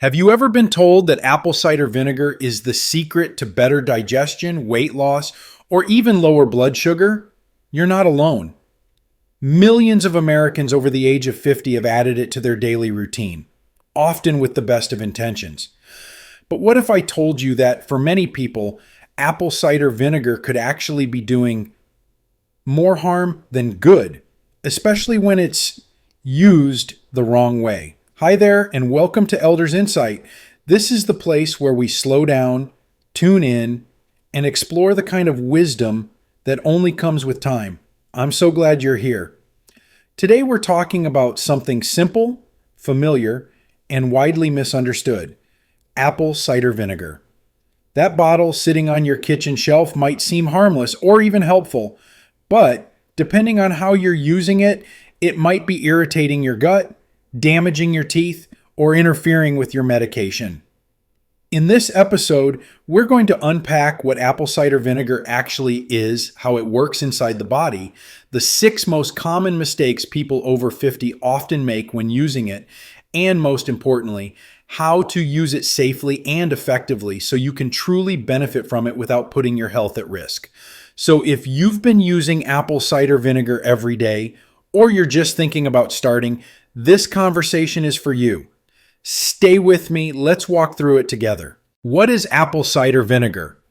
Have you ever been told that apple cider vinegar is the secret to better digestion, weight loss, or even lower blood sugar? You're not alone. Millions of Americans over the age of 50 have added it to their daily routine, often with the best of intentions. But what if I told you that for many people, apple cider vinegar could actually be doing more harm than good, especially when it's used the wrong way? Hi there, and welcome to Elders Insight. This is the place where we slow down, tune in, and explore the kind of wisdom that only comes with time. I'm so glad you're here. Today we're talking about something simple, familiar, and widely misunderstood: apple cider vinegar. That bottle sitting on your kitchen shelf might seem harmless or even helpful, but depending on how you're using it, it might be irritating your gut, damaging your teeth, or interfering with your medication. In this episode, we're going to unpack what apple cider vinegar actually is, how it works inside the body, the 6 most common mistakes people over 50 often make when using it, and most importantly, how to use it safely and effectively so you can truly benefit from it without putting your health at risk. So if you've been using apple cider vinegar every day, or you're just thinking about starting, this conversation is for you. Stay with me. Let's walk through it together. What is apple cider vinegar?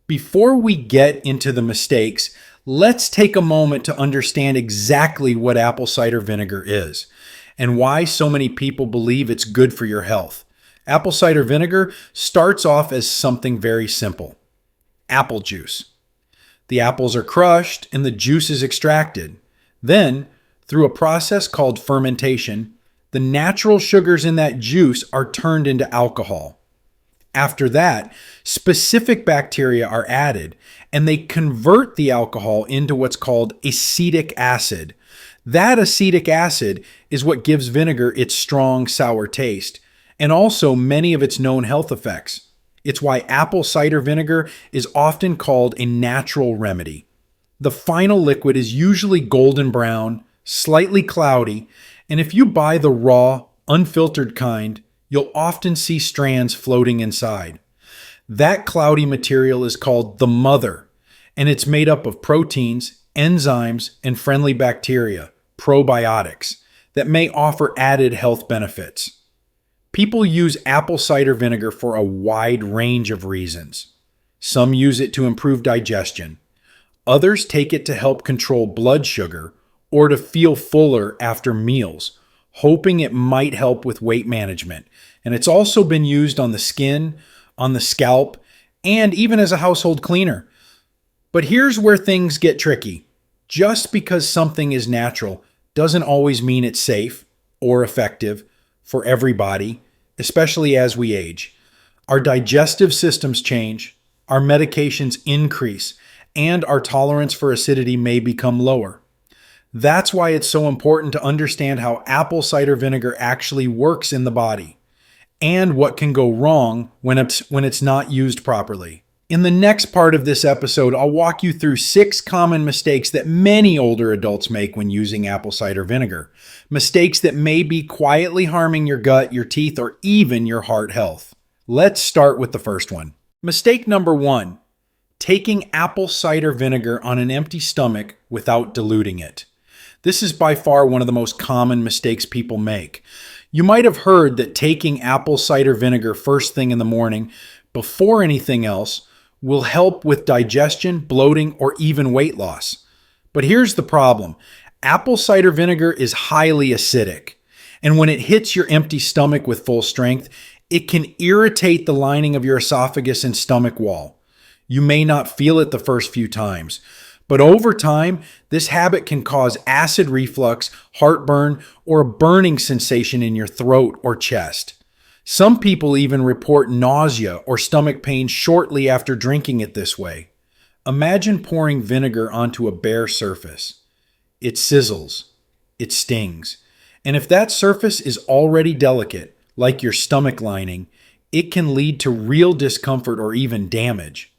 Before we get into the mistakes, let's take a moment to understand exactly what apple cider vinegar is and why so many people believe it's good for your health. Apple cider vinegar starts off as something very simple: apple juice. The apples are crushed and the juice is extracted. Then, through a process called fermentation, the natural sugars in that juice are turned into alcohol. After that, specific bacteria are added, and they convert the alcohol into what's called acetic acid. That acetic acid is what gives vinegar its strong, sour taste, and also many of its known health effects. It's why apple cider vinegar is often called a natural remedy. The final liquid is usually golden brown, slightly cloudy, and if you buy the raw, unfiltered kind, you'll often see strands floating inside. That cloudy material is called the mother, and it's made up of proteins, enzymes, and friendly bacteria, probiotics, that may offer added health benefits. People use apple cider vinegar for a wide range of reasons. Some use it to improve digestion. Others take it to help control blood sugar or to feel fuller after meals, hoping it might help with weight management. And it's also been used on the skin, on the scalp, and even as a household cleaner. But here's where things get tricky. Just because something is natural doesn't always mean it's safe or effective for everybody, especially as we age. Our digestive systems change, our medications increase, and our tolerance for acidity may become lower. That's why it's so important to understand how apple cider vinegar actually works in the body and what can go wrong when it's not used properly. In the next part of this episode, I'll walk you through 6 common mistakes that many older adults make when using apple cider vinegar. Mistakes that may be quietly harming your gut, your teeth, or even your heart health. Let's start with the first one. Mistake number 1: taking apple cider vinegar on an empty stomach without diluting it. This is by far one of the most common mistakes people make. You might have heard that taking apple cider vinegar first thing in the morning, before anything else, will help with digestion, bloating, or even weight loss. But here's the problem. Apple cider vinegar is highly acidic, and when it hits your empty stomach with full strength, it can irritate the lining of your esophagus and stomach wall. You may not feel it the first few times, but over time, this habit can cause acid reflux, heartburn, or a burning sensation in your throat or chest. Some people even report nausea or stomach pain shortly after drinking it this way. Imagine pouring vinegar onto a bare surface. It sizzles, it stings, and if that surface is already delicate, like your stomach lining, it can lead to real discomfort or even damage.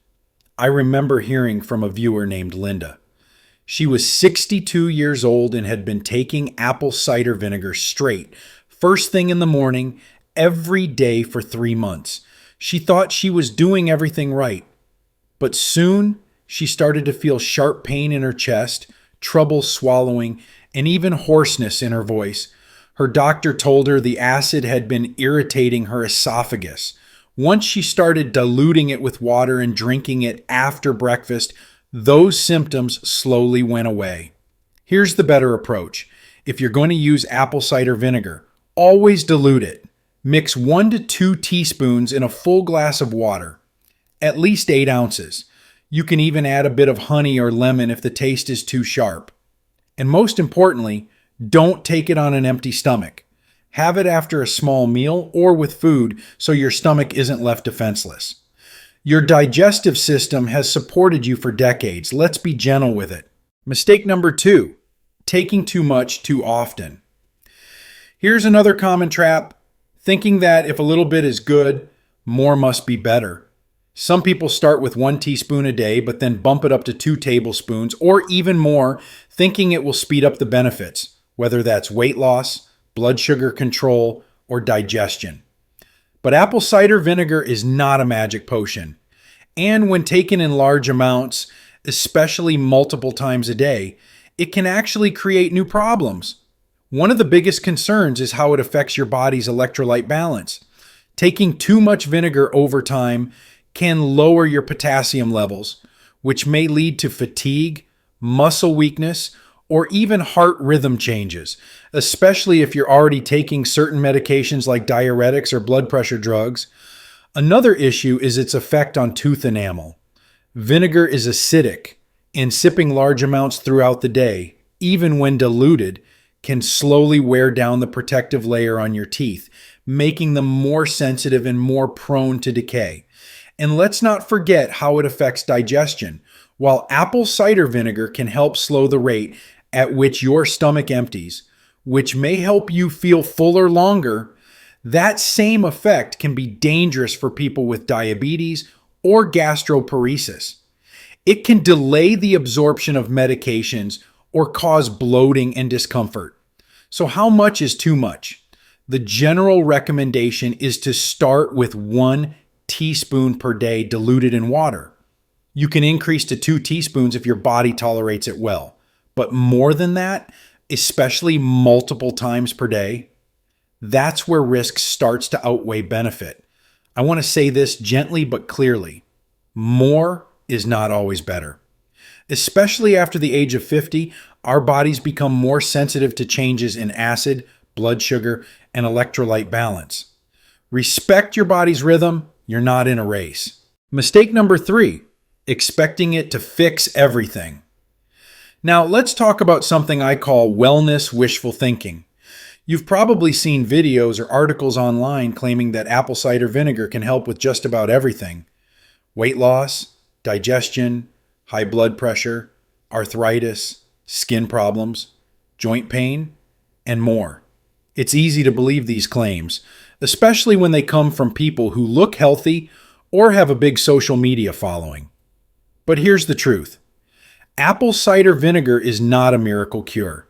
I remember hearing from a viewer named Linda. She was 62 years old and had been taking apple cider vinegar straight, first thing in the morning, every day for 3 months. She thought she was doing everything right. But soon, she started to feel sharp pain in her chest, trouble swallowing, and even hoarseness in her voice. Her doctor told her the acid had been irritating her esophagus. Once she started diluting it with water and drinking it after breakfast, those symptoms slowly went away. Here's the better approach. If you're going to use apple cider vinegar, always dilute it. Mix 1 to 2 teaspoons in a full glass of water, at least 8 ounces. You can even add a bit of honey or lemon if the taste is too sharp. And most importantly, don't take it on an empty stomach. Have it after a small meal or with food so your stomach isn't left defenseless. Your digestive system has supported you for decades. Let's be gentle with it. Mistake number 2, taking too much too often. Here's another common trap, thinking that if a little bit is good, more must be better. Some people start with 1 teaspoon a day, but then bump it up to 2 tablespoons or even more, thinking it will speed up the benefits, whether that's weight loss, blood sugar control, or digestion. But apple cider vinegar is not a magic potion. And when taken in large amounts, especially multiple times a day, it can actually create new problems. One of the biggest concerns is how it affects your body's electrolyte balance. Taking too much vinegar over time can lower your potassium levels, which may lead to fatigue, muscle weakness, or even heart rhythm changes, especially if you're already taking certain medications like diuretics or blood pressure drugs. Another issue is its effect on tooth enamel. Vinegar is acidic, and sipping large amounts throughout the day, even when diluted, can slowly wear down the protective layer on your teeth, making them more sensitive and more prone to decay. And let's not forget how it affects digestion. While apple cider vinegar can help slow the rate at which your stomach empties, which may help you feel fuller longer, that same effect can be dangerous for people with diabetes or gastroparesis. It can delay the absorption of medications or cause bloating and discomfort. So how much is too much? The general recommendation is to start with 1 teaspoon per day diluted in water. You can increase to 2 teaspoons if your body tolerates it well. But more than that, especially multiple times per day, that's where risk starts to outweigh benefit. I want to say this gently but clearly. More is not always better. Especially after the age of 50, our bodies become more sensitive to changes in acid, blood sugar, and electrolyte balance. Respect your body's rhythm. You're not in a race. Mistake number 3, expecting it to fix everything. Now, let's talk about something I call wellness wishful thinking. You've probably seen videos or articles online claiming that apple cider vinegar can help with just about everything. Weight loss, digestion, high blood pressure, arthritis, skin problems, joint pain, and more. It's easy to believe these claims, especially when they come from people who look healthy or have a big social media following. But here's the truth. Apple cider vinegar is not a miracle cure.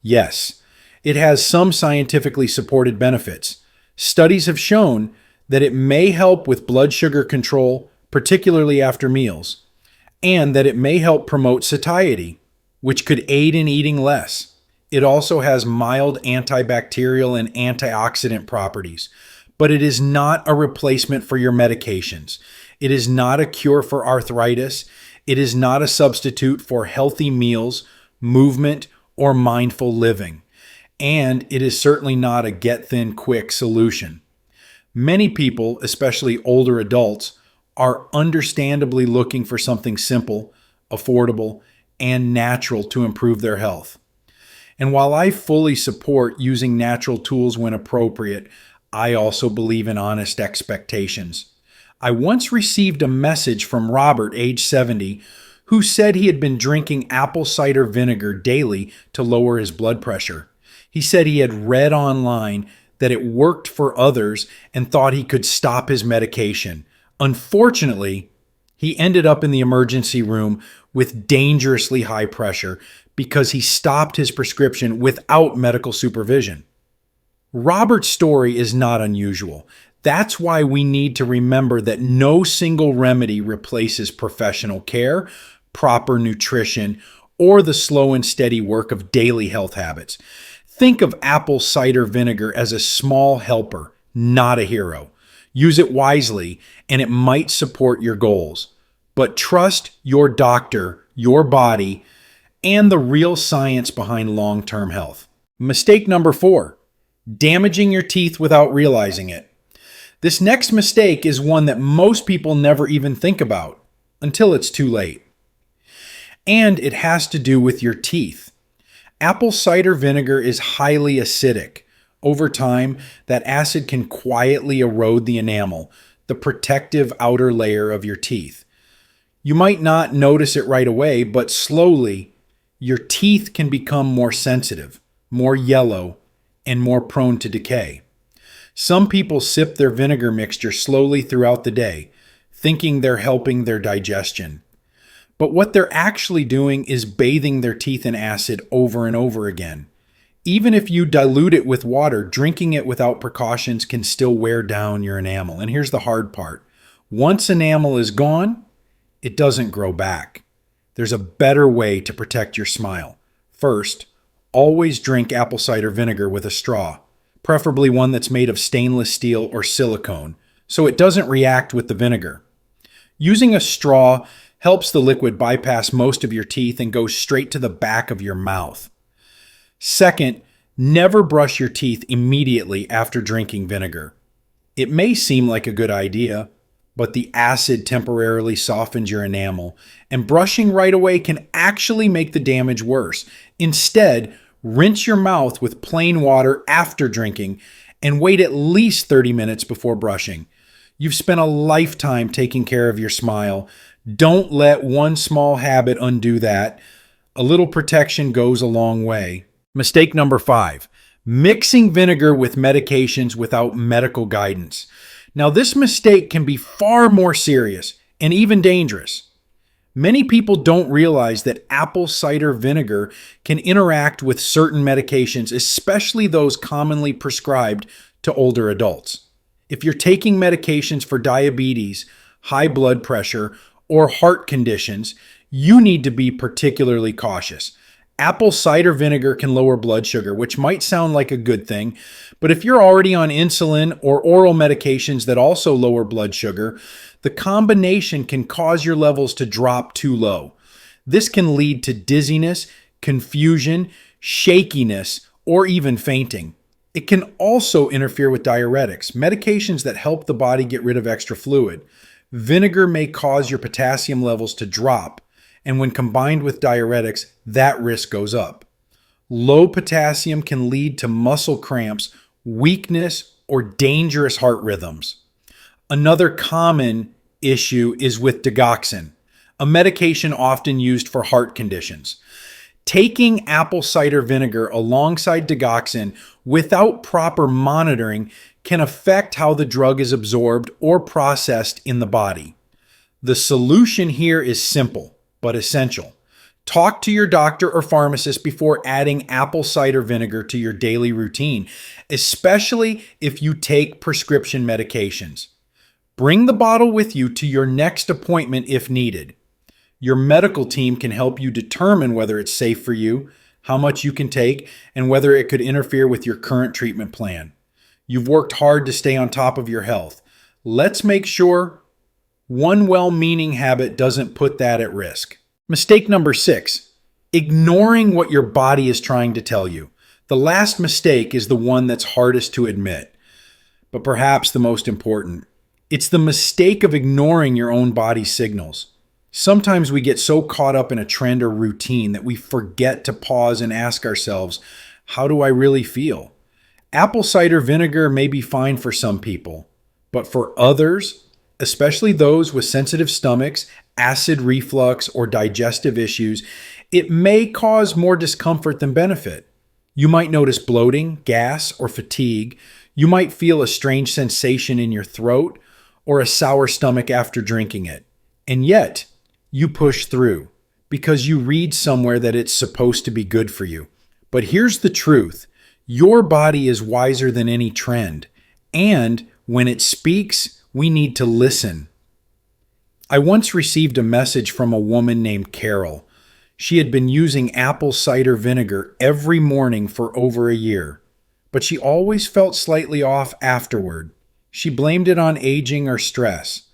Yes, it has some scientifically supported benefits. Studies have shown that it may help with blood sugar control, particularly after meals, and that it may help promote satiety, which could aid in eating less. It also has mild antibacterial and antioxidant properties, but it is not a replacement for your medications. It is not a cure for arthritis. It is not a substitute for healthy meals, movement, or mindful living. And it is certainly not a get-thin-quick solution. Many people, especially older adults, are understandably looking for something simple, affordable, and natural to improve their health. And while I fully support using natural tools when appropriate, I also believe in honest expectations. I once received a message from Robert, age 70, who said he had been drinking apple cider vinegar daily to lower his blood pressure. He said he had read online that it worked for others and thought he could stop his medication. Unfortunately, he ended up in the emergency room with dangerously high pressure because he stopped his prescription without medical supervision. Robert's story is not unusual. That's why we need to remember that no single remedy replaces professional care, proper nutrition, or the slow and steady work of daily health habits. Think of apple cider vinegar as a small helper, not a hero. Use it wisely, and it might support your goals. But trust your doctor, your body, and the real science behind long-term health. Mistake number 4, damaging your teeth without realizing it. This next mistake is one that most people never even think about until it's too late. And it has to do with your teeth. Apple cider vinegar is highly acidic. Over time, that acid can quietly erode the enamel, the protective outer layer of your teeth. You might not notice it right away, but slowly, your teeth can become more sensitive, more yellow, and more prone to decay. Some people sip their vinegar mixture slowly throughout the day, thinking they're helping their digestion. But what they're actually doing is bathing their teeth in acid over and over again. Even if you dilute it with water, drinking it without precautions can still wear down your enamel. And here's the hard part. Once enamel is gone, it doesn't grow back. There's a better way to protect your smile. First, always drink apple cider vinegar with a straw, preferably one that's made of stainless steel or silicone, so it doesn't react with the vinegar. Using a straw helps the liquid bypass most of your teeth and go straight to the back of your mouth. Second, never brush your teeth immediately after drinking vinegar. It may seem like a good idea, but the acid temporarily softens your enamel, and brushing right away can actually make the damage worse. Instead, rinse your mouth with plain water after drinking and wait at least 30 minutes before brushing. You've spent a lifetime taking care of your smile. Don't let one small habit undo that. A little protection goes a long way. Mistake number 5, mixing vinegar with medications without medical guidance. Now, this mistake can be far more serious and even dangerous. Many people don't realize that apple cider vinegar can interact with certain medications, especially those commonly prescribed to older adults. If you're taking medications for diabetes, high blood pressure, or heart conditions, you need to be particularly cautious. Apple cider vinegar can lower blood sugar, which might sound like a good thing, but if you're already on insulin or oral medications that also lower blood sugar, the combination can cause your levels to drop too low. This can lead to dizziness, confusion, shakiness, or even fainting. It can also interfere with diuretics, medications that help the body get rid of extra fluid. Vinegar may cause your potassium levels to drop, and when combined with diuretics, that risk goes up. Low potassium can lead to muscle cramps, weakness, or dangerous heart rhythms. Another common issue is with digoxin, a medication often used for heart conditions. Taking apple cider vinegar alongside digoxin without proper monitoring can affect how the drug is absorbed or processed in the body. The solution here is simple but essential. Talk to your doctor or pharmacist before adding apple cider vinegar to your daily routine, especially if you take prescription medications. Bring the bottle with you to your next appointment if needed. Your medical team can help you determine whether it's safe for you, how much you can take, and whether it could interfere with your current treatment plan. You've worked hard to stay on top of your health. Let's make sure one well-meaning habit doesn't put that at risk. Mistake number 6, ignoring what your body is trying to tell you. The last mistake is the one that's hardest to admit, but perhaps the most important. It's the mistake of ignoring your own body's signals. Sometimes we get so caught up in a trend or routine that we forget to pause and ask ourselves, how do I really feel? Apple cider vinegar may be fine for some people, but for others, especially those with sensitive stomachs, acid reflux, or digestive issues, it may cause more discomfort than benefit. You might notice bloating, gas, or fatigue. You might feel a strange sensation in your throat or a sour stomach after drinking it. And yet, you push through because you read somewhere that it's supposed to be good for you. But here's the truth. Your body is wiser than any trend, and when it speaks, we need to listen. I once received a message from a woman named Carol. She had been using apple cider vinegar every morning for over a year, but she always felt slightly off afterward. She blamed it on aging or stress.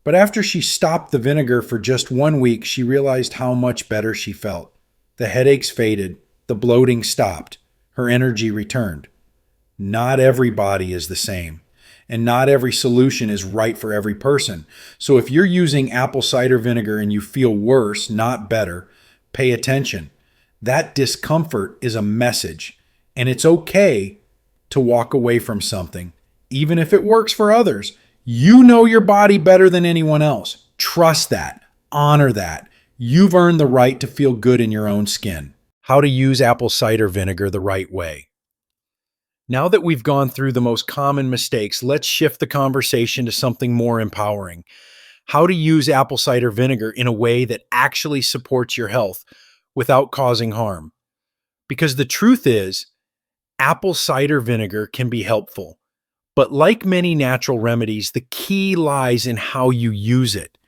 But after she stopped the vinegar for just 1 week, she realized how much better she felt. The headaches faded, the bloating stopped, her energy returned. Not everybody is the same, and not every solution is right for every person. So if you're using apple cider vinegar and you feel worse, not better, pay attention. That discomfort is a message, and it's okay to walk away from something, even if it works for others. You know your body better than anyone else. Trust that. Honor that. You've earned the right to feel good in your own skin. How to use apple cider vinegar the right way. Now that we've gone through the most common mistakes, let's shift the conversation to something more empowering. How to use apple cider vinegar in a way that actually supports your health without causing harm. Because the truth is, apple cider vinegar can be helpful. But like many natural remedies, the key lies in how you use it.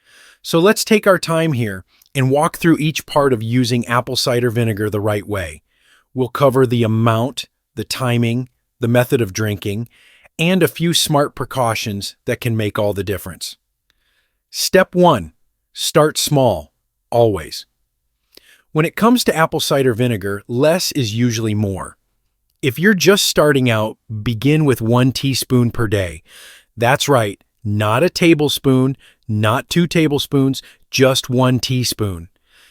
So let's take our time here and walk through each part of using apple cider vinegar the right way. We'll cover the amount, the timing, the method of drinking, and a few smart precautions that can make all the difference. Step 1. Start small, always. When it comes to apple cider vinegar, less is usually more. If you're just starting out, begin with 1 teaspoon per day. That's right, not a tablespoon, not 2 tablespoons, just 1 teaspoon.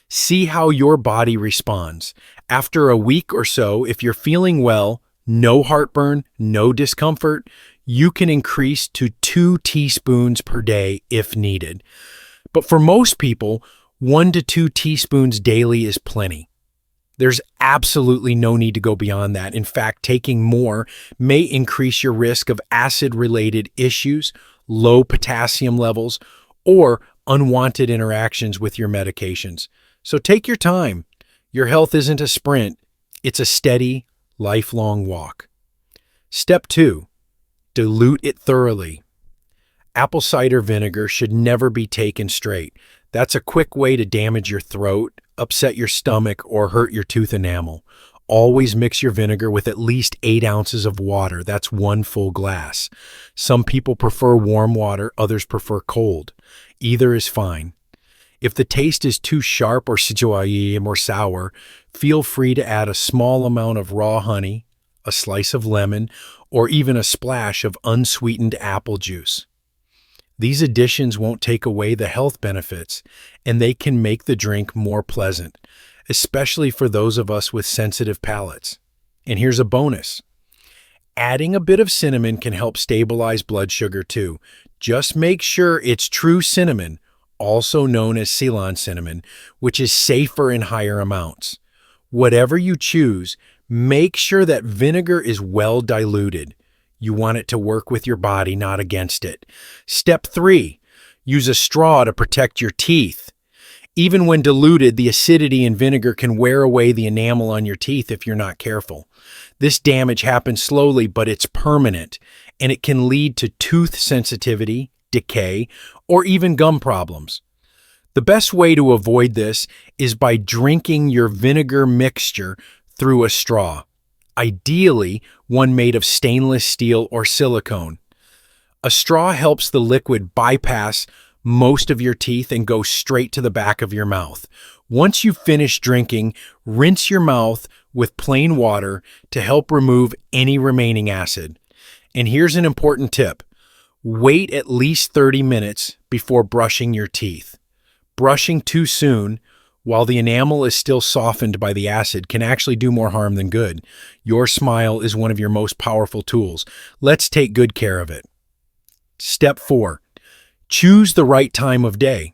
See how your body responds. After a week or so, if you're feeling well, no heartburn, no discomfort, you can increase to 2 teaspoons per day if needed. But for most people, 1 to 2 teaspoons daily is plenty. There's absolutely no need to go beyond that. In fact, taking more may increase your risk of acid-related issues, low potassium levels, or unwanted interactions with your medications. So take your time. Your health isn't a sprint. It's a steady, lifelong walk. Step 2. Dilute it thoroughly. Apple cider vinegar should never be taken straight. That's a quick way to damage your throat, upset your stomach, or hurt your tooth enamel. Always mix your vinegar with at least 8 ounces of water. That's 1 full glass. Some people prefer warm water, others prefer cold. Either is fine. If the taste is too sharp or citoyen or sour, feel free to add a small amount of raw honey, a slice of lemon, or even a splash of unsweetened apple juice. These additions won't take away the health benefits, and they can make the drink more pleasant, especially for those of us with sensitive palates. And here's a bonus. Adding a bit of cinnamon can help stabilize blood sugar too. Just make sure it's true cinnamon, also known as Ceylon cinnamon, which is safer in higher amounts. Whatever you choose, make sure that vinegar is well diluted. You want it to work with your body, not against it. Step 3. Use a straw to protect your teeth. Even when diluted, the acidity in vinegar can wear away the enamel on your teeth if you're not careful. This damage happens slowly, but it's permanent, and it can lead to tooth sensitivity, decay, or even gum problems. The best way to avoid this is by drinking your vinegar mixture through a straw. Ideally, one made of stainless steel or silicone. A straw helps the liquid bypass most of your teeth and go straight to the back of your mouth. Once you finish drinking, rinse your mouth with plain water to help remove any remaining acid. And here's an important tip. Wait at least 30 minutes before brushing your teeth. Brushing too soon, while the enamel is still softened by the acid, can actually do more harm than good. Your smile is one of your most powerful tools. Let's take good care of it. Step 4. Choose the right time of day.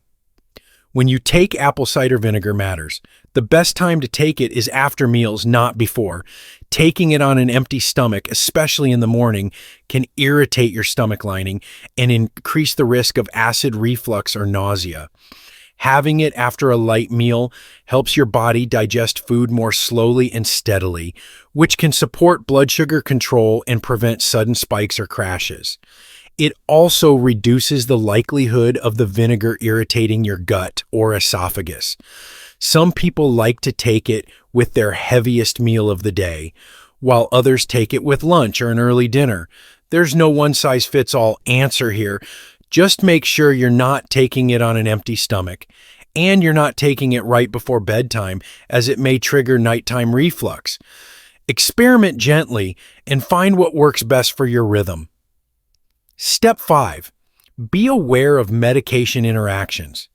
When you take apple cider vinegar matters. The best time to take it is after meals, not before. Taking it on an empty stomach, especially in the morning, can irritate your stomach lining and increase the risk of acid reflux or nausea. Having it after a light meal helps your body digest food more slowly and steadily, which can support blood sugar control and prevent sudden spikes or crashes. It also reduces the likelihood of the vinegar irritating your gut or esophagus. Some people like to take it with their heaviest meal of the day, while others take it with lunch or an early dinner. There's no one-size-fits-all answer here. Just make sure you're not taking it on an empty stomach, and you're not taking it right before bedtime, as it may trigger nighttime reflux. Experiment gently and find what works best for your rhythm. Step 5. Be aware of medication interactions.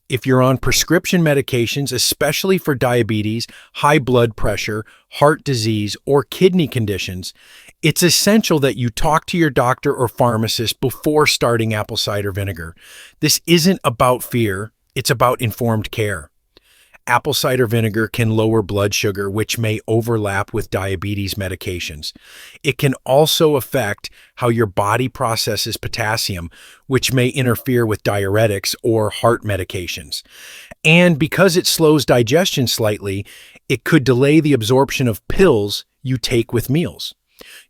If you're on prescription medications, especially for diabetes, high blood pressure, heart disease, or kidney conditions, it's essential that you talk to your doctor or pharmacist before starting apple cider vinegar. This isn't about fear, it's about informed care. Apple cider vinegar can lower blood sugar, which may overlap with diabetes medications. It can also affect how your body processes potassium, which may interfere with diuretics or heart medications. And because it slows digestion slightly, it could delay the absorption of pills you take with meals.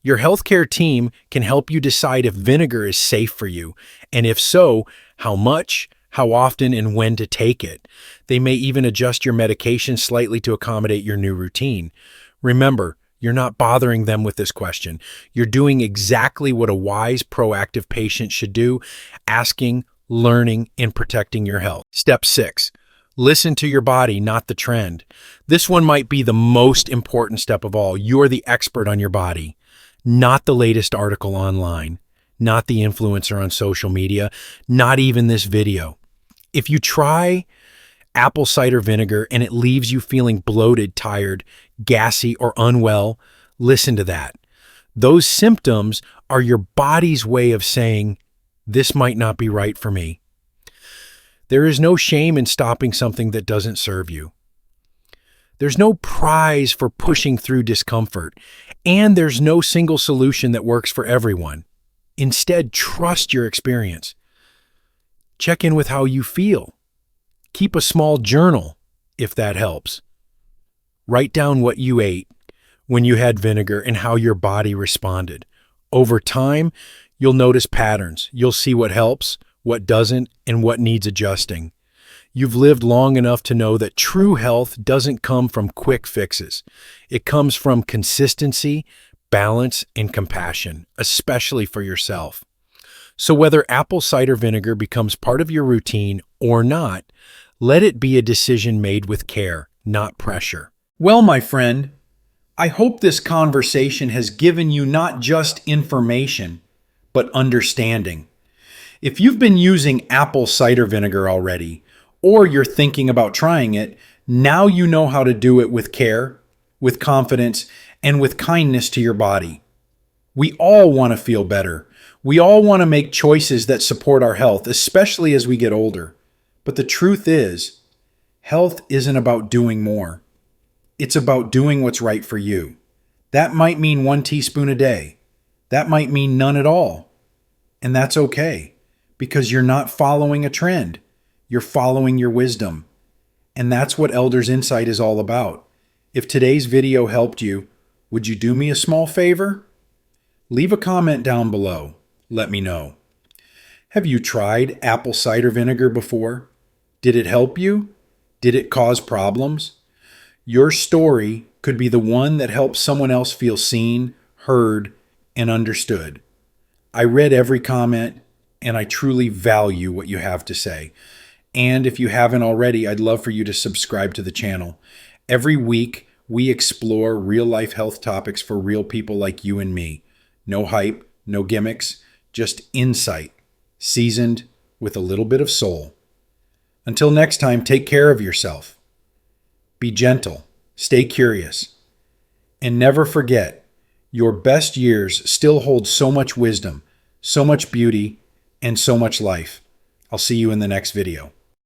Your healthcare team can help you decide if vinegar is safe for you, and if so, how much, how often, and when to take it. They may even adjust your medication slightly to accommodate your new routine. Remember, you're not bothering them with this question. You're doing exactly what a wise, proactive patient should do, asking, learning, and protecting your health. Step 6. Listen to your body, not the trend. This one might be the most important step of all. You're the expert on your body, not the latest article online, not the influencer on social media, not even this video. If you try apple cider vinegar and it leaves you feeling bloated, tired, gassy, or unwell, listen to that. Those symptoms are your body's way of saying, this might not be right for me. There is no shame in stopping something that doesn't serve you. There's no prize for pushing through discomfort, and there's no single solution that works for everyone. Instead, trust your experience. Check in with how you feel. Keep a small journal, if that helps. Write down what you ate when you had vinegar and how your body responded. Over time, you'll notice patterns. You'll see what helps, what doesn't, and what needs adjusting. You've lived long enough to know that true health doesn't come from quick fixes. It comes from consistency, balance, and compassion, especially for yourself. So whether apple cider vinegar becomes part of your routine or not, let it be a decision made with care, not pressure. Well, my friend, I hope this conversation has given you not just information, but understanding. If you've been using apple cider vinegar already, or you're thinking about trying it, now you know how to do it with care, with confidence, and with kindness to your body. We all want to feel better. We all want to make choices that support our health, especially as we get older. But the truth is, health isn't about doing more. It's about doing what's right for you. That might mean 1 teaspoon a day. That might mean none at all. And that's okay, because you're not following a trend. You're following your wisdom. And that's what Elders Insight is all about. If today's video helped you, would you do me a small favor? Leave a comment down below. Let me know. Have you tried apple cider vinegar before? Did it help you? Did it cause problems? Your story could be the one that helps someone else feel seen, heard, and understood. I read every comment, and I truly value what you have to say. And if you haven't already, I'd love for you to subscribe to the channel. Every week, we explore real-life health topics for real people like you and me. No hype, no gimmicks, just insight, seasoned with a little bit of soul. Until next time, take care of yourself. Be gentle, stay curious, and never forget, your best years still hold so much wisdom, so much beauty, and so much life. I'll see you in the next video.